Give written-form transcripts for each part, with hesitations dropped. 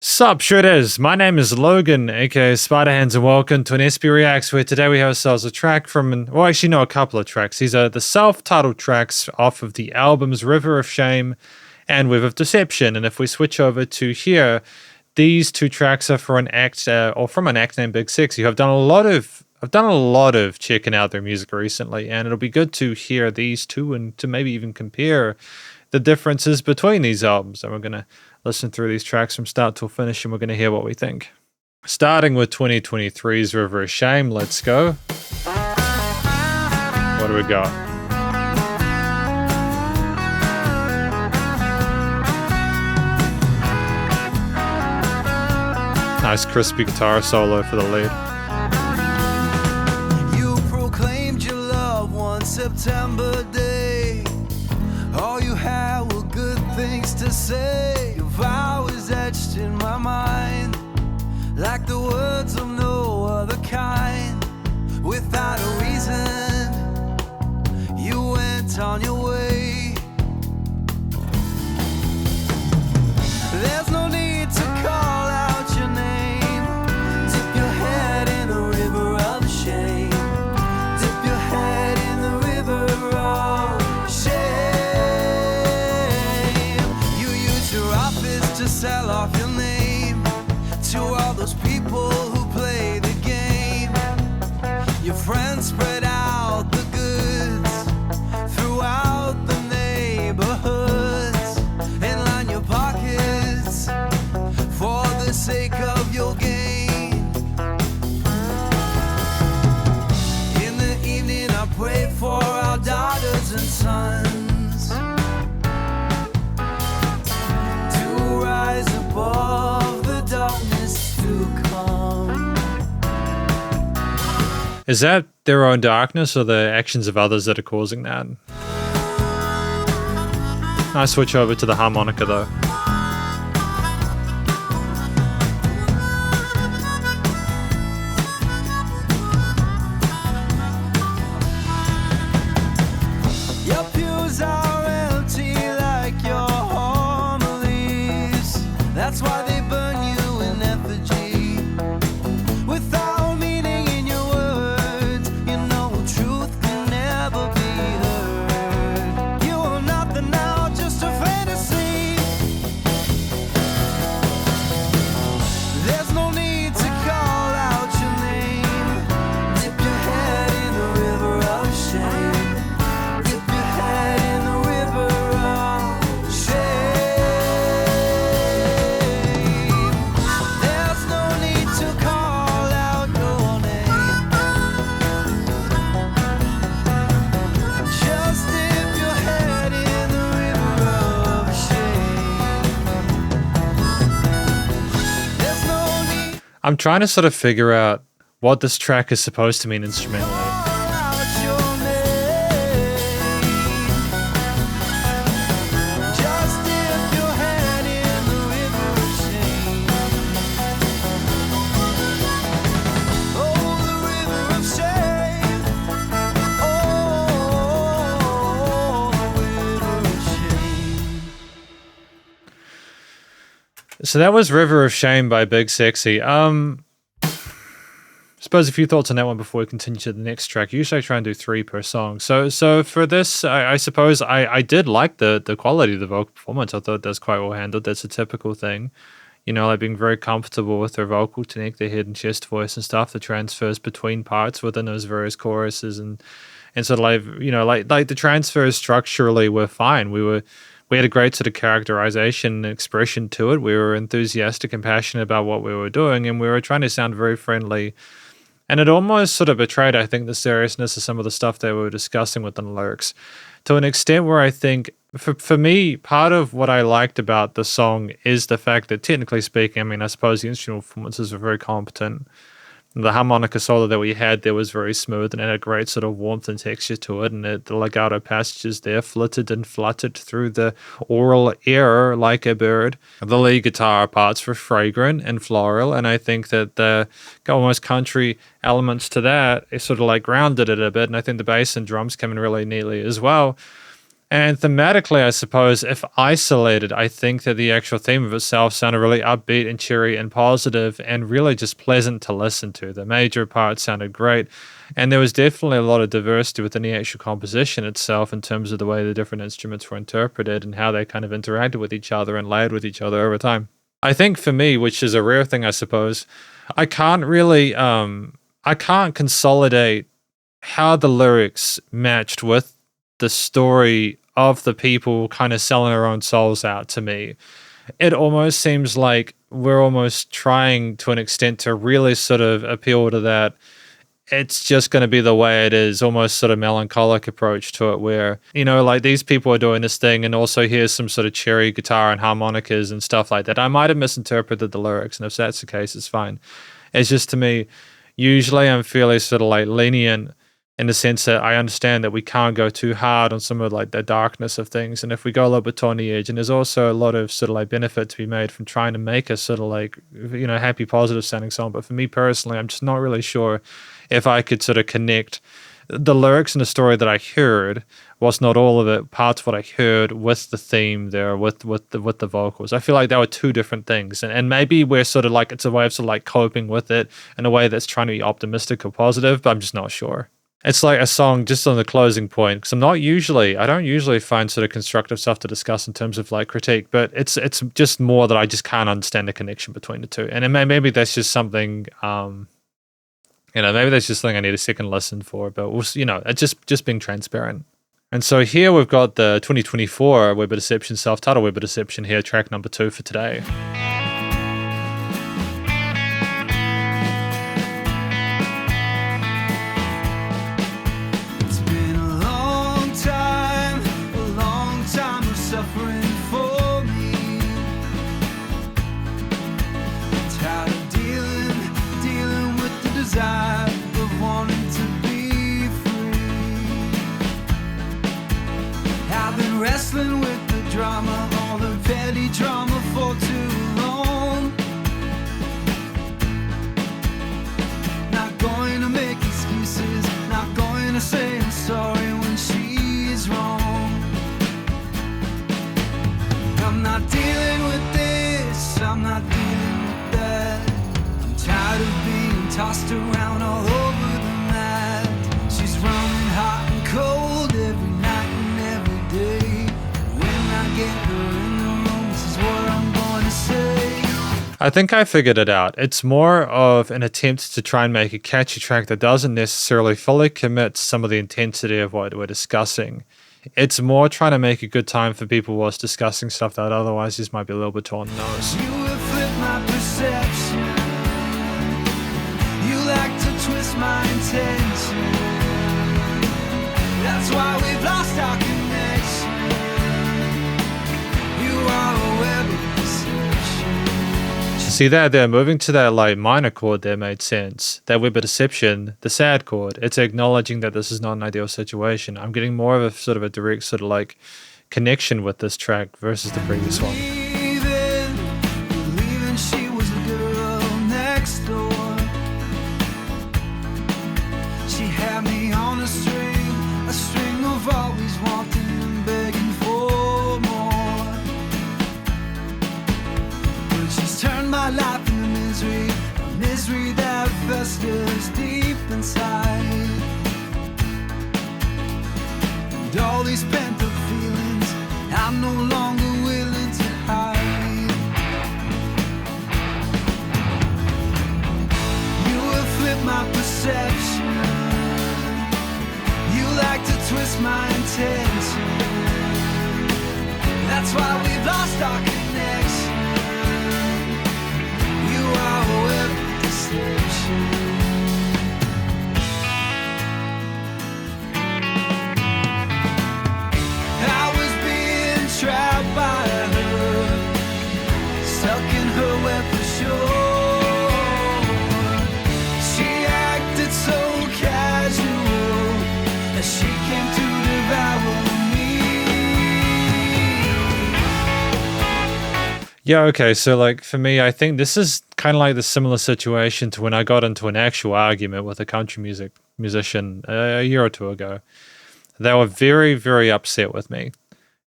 Sup Shredders, my name is Logan, aka Spiderhands, and welcome to an SP Reacts, where today we have ourselves a track from, a couple of tracks. These are the self-titled tracks off of the albums River of Shame and Web of Deception. And if we switch over to here, these two tracks are for an act, or from an act named Big Sexy, who I've done a lot of checking out their music recently, and it'll be good to hear these two and to maybe even compare the differences between these albums. And we're gonna listen through these tracks from start till finish, and we're going to hear what we think. Starting with 2023's River of Shame, let's go. What do we got? Nice crispy guitar solo for the lead. You proclaimed your love one September day. All you had were good things to say. Your vow is etched in my mind, like the words of no other kind. Without a reason, you went on your way. There's no need to call out your name. Dip your head in the river of shame. Dip your head in the river of shame. You use your office to sell off your name to all those people who play the game. Your friends spread out the goods throughout the neighborhoods and line your pockets for the sake of your gain. In the evening I pray for our daughters and sons to rise above the darkness to come. Is that their own darkness or the actions of others that are causing that? Nice switch over to the harmonica though. Your pews are empty like your homilies. That's why they burn you in effigy. Without meaning in your words, you know truth can never be heard. You are nothing now, just a fantasy. There's no need to call out your name. Dip your head in the river of shame. Dip your head in the river of shame. There's no need to call out your name. Just dip your head in the river of shame. There's no need to I'm trying to sort of figure out what this track is supposed to mean instrumentally. call out your name. Just dip your head in the river of shame. Oh, the river of shame. Oh, the river of shame. So that was River of Shame by Big Sexy. Suppose a few thoughts on that one before we continue to the next track. Usually I try and do 3 per song. So for this, I suppose I did like the quality of the vocal performance. I thought that's quite well handled. That's a typical thing. You know, like being very comfortable with their vocal technique, their head and chest voice and stuff, the transfers between parts within those various choruses and sort of like, you know, like the transfers structurally were fine. We had a great sort of characterization and expression to it. We were enthusiastic and passionate about what we were doing, and we were trying to sound very friendly. And it almost sort of betrayed, I think, the seriousness of some of the stuff they were discussing within the lyrics to an extent where I think, for me, part of what I liked about the song is the fact that, technically speaking, I mean, I suppose the instrumental performances were very competent. The harmonica solo that we had there was very smooth and had a great sort of warmth and texture to it, and the legato passages there flitted and fluttered through the oral air like a bird. The lead guitar parts were fragrant and floral, and I think that the almost country elements to that, it sort of like grounded it a bit, and I think the bass and drums came in really neatly as well. And thematically, I suppose, if isolated, I think that the actual theme of itself sounded really upbeat and cheery and positive and really just pleasant to listen to. The major parts sounded great. And there was definitely a lot of diversity within the actual composition itself in terms of the way the different instruments were interpreted and how they kind of interacted with each other and layered with each other over time. I think for me, which is a rare thing, I suppose, I can't really, I can't consolidate how the lyrics matched with the story of the people kind of selling their own souls out to me. It almost seems like we're almost trying to an extent to really sort of appeal to that. It's just going to be the way it is, almost sort of melancholic approach to it where, like these people are doing this thing and also here's some sort of cherry guitar and harmonicas and stuff like that. I might have misinterpreted the lyrics, and if that's the case, it's fine. It's just to me, usually I'm fairly sort of like lenient in the sense that I understand that we can't go too hard on some of like the darkness of things. And if we go a little bit on the edge, and there's also a lot of sort of like benefit to be made from trying to make a sort of like, happy, positive sounding song. But for me personally, I'm just not really sure if I could sort of connect the lyrics and the story that I heard, whilst not all of it, parts of what I heard with the theme there, with the vocals. I feel like they were two different things. And maybe we're sort of like, it's a way of sort of like coping with it in a way that's trying to be optimistic or positive, but I'm just not sure. It's like a song just on the closing point, because I don't usually find sort of constructive stuff to discuss in terms of like critique, but it's just more that I just can't understand the connection between the two. And it maybe that's just something, maybe that's just something I need a second listen for, but it's just being transparent. And so here we've got the 2024 Web of Deception, self-titled Web of Deception here, track number 2 for today. Of wanting to be free. I've been wrestling with the drama, all the petty drama for too long. Not going to make excuses, not going to say I'm sorry when she's wrong. I'm not dealing with this, I'm not dealing with that. I'm tired of being tossed around all over the mat. She's running hot and cold every night and every day. When I get her in the room, this is what I'm going to say. I think I figured it out. It's more of an attempt to try and make a catchy track that doesn't necessarily fully commit to some of the intensity of what we're discussing. It's more trying to make a good time for people whilst discussing stuff that otherwise just might be a little bit on the nose. You have flipped my perception. You like to twist my intention. That's why we've lost our connection. You are a web of deception. See that there, moving to that like minor chord there made sense. That Web of Deception, the sad chord, it's acknowledging that this is not an ideal situation. I'm getting more of a sort of a direct sort of like connection with this track versus the previous one. Believing she was the girl next door. She had me on a string of always wanting and begging for more. But she's turned my life into misery, a misery that festers deep inside. And all these pent-up feelings I'm no longer willing to hide. You have flipped my perception. You like to twist my intention. That's why we've lost our connection. You are a web of deception. I was being trapped by her, stuck in her web for sure. She acted so casual as she came to devour me. Yeah, okay, so like for me, I think this is kind of like the similar situation to when I got into an actual argument with a country musician a year or two ago. They were very, very upset with me.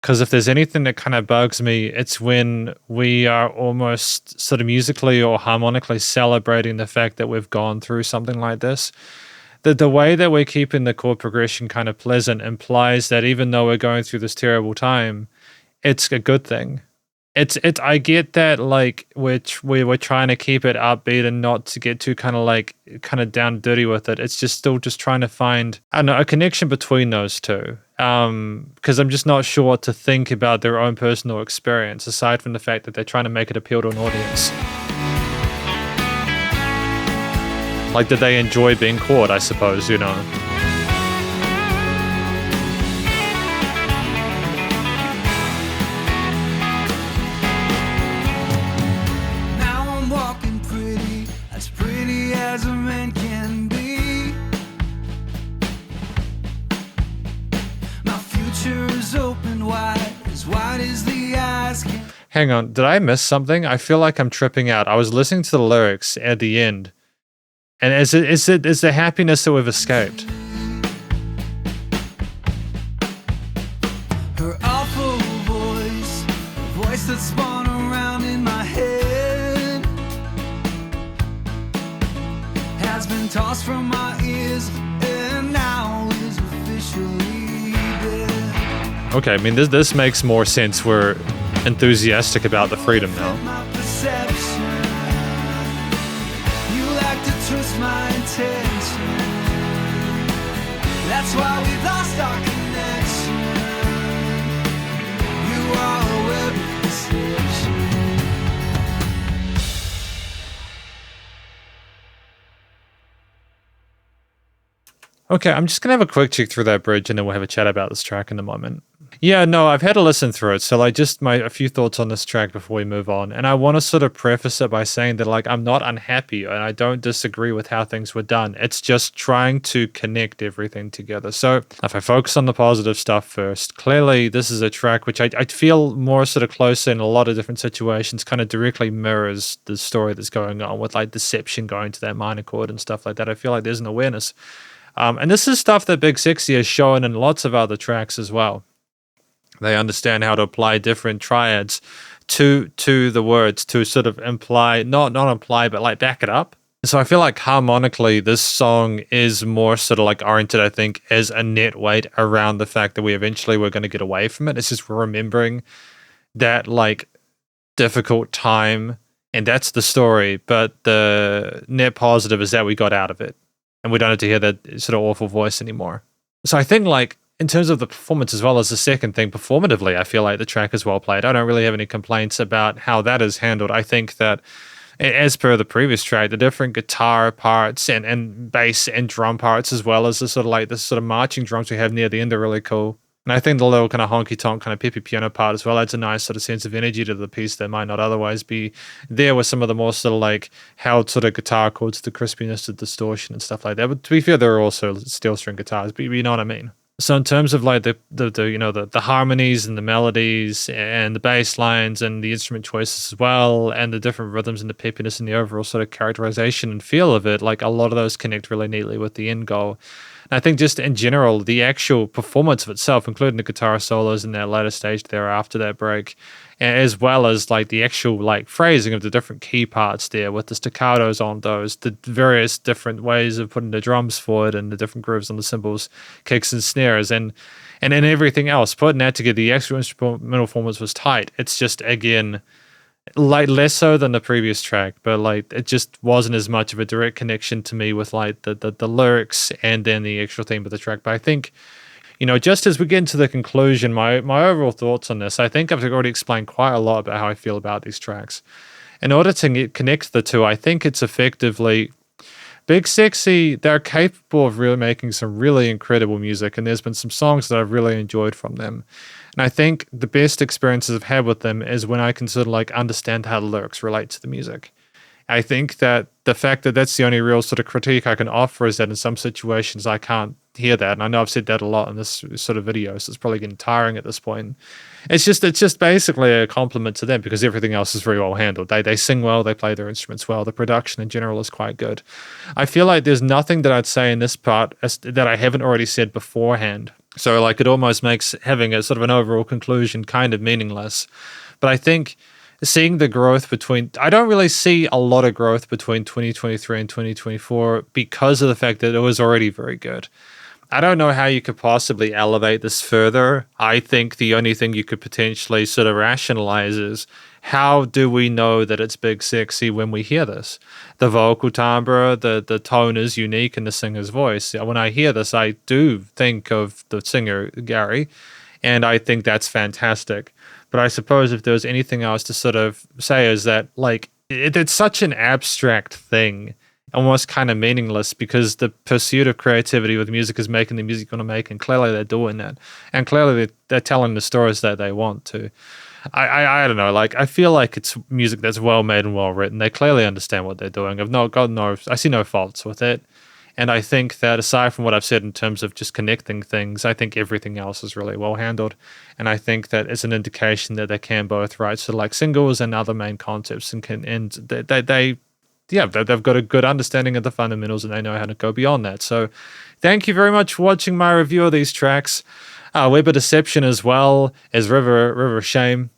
Because if there's anything that kind of bugs me, it's when we are almost sort of musically or harmonically celebrating the fact that we've gone through something like this. The way that we're keeping the chord progression kind of pleasant implies that even though we're going through this terrible time, it's a good thing. I get that, like, which we were trying to keep it upbeat and not to get too kind of down and dirty with it. It's just still just trying to find, I don't know, a connection between those two. Because I'm just not sure what to think about their own personal experience, aside from the fact that they're trying to make it appeal to an audience. Like, did they enjoy being caught, I suppose, you know? As a man can be. My future is open wide as the eyes can. Hang on, did I miss something? I feel like I'm tripping out. I was listening to the lyrics at the end, and is the happiness that we've escaped? Her awful voice that spun around in my head, has been tossed from my ears and now is officially dead. Okay, I mean this makes more sense. We're enthusiastic about the freedom now. My perception, you like to twist my intention. That's why we've lost our connection. You are a web of deception. Okay, I'm just gonna have a quick check through that bridge and then we'll have a chat about this track in a moment. Yeah, no, I've had a listen through it, so like just a few thoughts on this track before we move on. And I want to sort of preface it by saying that like I'm not unhappy and I don't disagree with how things were done. It's just trying to connect everything together. So if I focus on the positive stuff first, clearly this is a track which I feel more sort of closer in a lot of different situations, kind of directly mirrors the story that's going on with like deception going to that minor chord and stuff like that. I feel like there's an awareness. And this is stuff that Big Sexy has shown in lots of other tracks as well. They understand how to apply different triads to the words to sort of imply, not imply, but like back it up. So I feel like harmonically, this song is more sort of like oriented, I think, as a net weight around the fact that we eventually were going to get away from it. It's just remembering that like difficult time, and that's the story. But the net positive is that we got out of it. And we don't have to hear that sort of awful voice anymore. So I think like in terms of the performance as well as the second thing, performatively, I feel like the track is well played. I don't really have any complaints about how that is handled. I think that as per the previous track, the different guitar parts and bass and drum parts, as well as the sort of like the sort of marching drums we have near the end are really cool. And I think the little kind of honky-tonk kind of peppy piano part as well adds a nice sort of sense of energy to the piece that might not otherwise be there with some of the more sort of like held sort of guitar chords, the crispiness, the distortion and stuff like that. But to be fair, there are also steel string guitars, but you know what I mean. So in terms of like the harmonies and the melodies and the bass lines and the instrument choices as well and the different rhythms and the peppiness and the overall sort of characterization and feel of it, like a lot of those connect really neatly with the end goal. And I think just in general, the actual performance of itself, including the guitar solos in that later stage there after that break, as well as like the actual like phrasing of the different key parts there with the staccatos on those, the various different ways of putting the drums forward and the different grooves on the cymbals, kicks and snares, and then everything else, putting that together, the actual instrumental performance was tight. It's just, again, like less so than the previous track, but like it just wasn't as much of a direct connection to me with like the lyrics and then the actual theme of the track. But I think, you know, just as we get into the conclusion, my overall thoughts on this, I think I've already explained quite a lot about how I feel about these tracks. In order to connect the two, I think it's effectively Big Sexy. They're capable of really making some really incredible music, and there's been some songs that I've really enjoyed from them. And I think the best experiences I've had with them is when I can sort of like understand how the lyrics relate to the music. I think that the fact that that's the only real sort of critique I can offer is that in some situations I can't hear that. And I know I've said that a lot in this sort of video, so it's probably getting tiring at this point. It's just basically a compliment to them because everything else is very well handled. They sing well, they play their instruments well, the production in general is quite good. I feel like there's nothing that I'd say in this part that I haven't already said beforehand So like it almost makes having a sort of an overall conclusion kind of meaningless. But I think seeing the growth between, I don't really see a lot of growth between 2023 and 2024 because of the fact that it was already very good. I don't know how you could possibly elevate this further. I think the only thing you could potentially sort of rationalize is how do we know that it's big sexy when we hear this? The vocal timbre, the tone is unique in the singer's voice. When I hear this, I do think of the singer Gary, and I think that's fantastic. But I suppose if there was anything else to sort of say is that like it's such an abstract thing, almost kind of meaningless because the pursuit of creativity with music is making the music you want to make, and clearly they're doing that, and clearly they're telling the stories that they want to. I don't know, like I feel like it's music that's well made and well written. They clearly understand what they're doing. I see no faults with it. And I think that aside from what I've said in terms of just connecting things, I think everything else is really well handled. And I think that it's an indication that they can both write sort of like singles and other main concepts, and they've got a good understanding of the fundamentals and they know how to go beyond that. So thank you very much for watching my review of these tracks. Web of Deception as well as River of Shame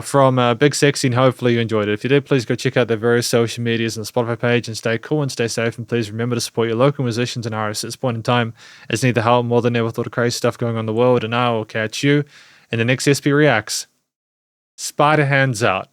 from Big Sexy, and hopefully you enjoyed it. If you did, please go check out their various social medias and the Spotify page, and stay cool and stay safe, and please remember to support your local musicians and artists at this point in time, as need the help more than ever with all the crazy stuff going on in the world. And I will catch you in the next SP Reacts. Spiderhands out.